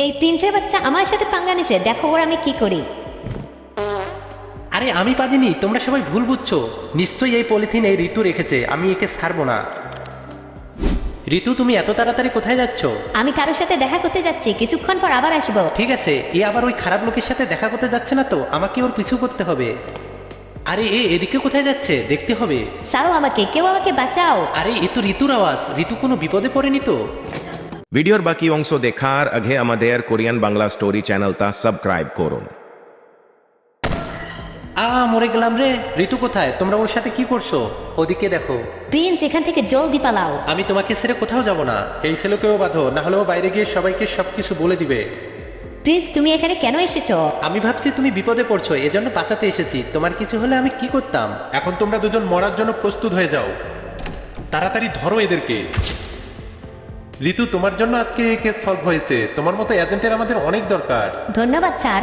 এই প্রিন্সের বাচ্চা আমার সাথে পাঙ্গা নিছে, দেখো ওর আমি কি করি। আরে আমি পাদিনি, তোমরা সবাই ভুল বুঝছো। নিশ্চয়ই এই পলিথিন এই ঋতু রেখেছে, আমি একে ছাড়বো না। ঋতু, তুমি এত তাড়াতাড়ি কোথায় যাচ্ছ? আমি কারোর সাথে দেখা করতে যাচ্ছি, কিছুক্ষণ পর আবার আসবো। ঠিক আছে, এ আবার ওই খারাপ লোকের সাথে দেখা করতে যাচ্ছে না তো? আমাকে ওর পিছু করতে হবে। আরে এদিকে কোথায় যাচ্ছে? দেখতে হবে। ছাড়ো আমাকে, কেউ আমাকে বাঁচাও। আরে এ তো ঋতুর আওয়াজ। ঋতু কোনো বিপদে পড়েনি তো? ভিডিওর বাকি অংশ দেখার আগে আমাদের কোরিয়ান বাংলা স্টোরি চ্যানেলটা সাবস্ক্রাইব করুন। মরে গেলাম রে। ঋতু কোথায়? তোমরা ওর সাথে কি করছো? ওদিকে দেখো। প্রিন্স, এখান থেকে জলদি পালাও। আমি তোমাকে ছেড়ে কোথাও যাব না। এই ছেলেকেও বাঁধো, না হলেও বাইরে গিয়ে সবাইকে সবকিছু বলে দিবে। প্রিন্স, তুমি এখানে কেন এসেছো? আমি ভাবছি তুমি বিপদে পড়ছো, এজন্য বাঁচাতে এসেছি। তোমার কিছু হলে আমি কি করতাম? এখন তোমরা দুজন মরার জন্য প্রস্তুত হয়ে যাও। তাড়াতাড়ি ধরো এদেরকে। ঋতু, তোমার জন্য আজকে এই কেস সলভ হয়েছে। তোমার মতো এজেন্টের আমাদের অনেক দরকার। ধন্যবাদ স্যার।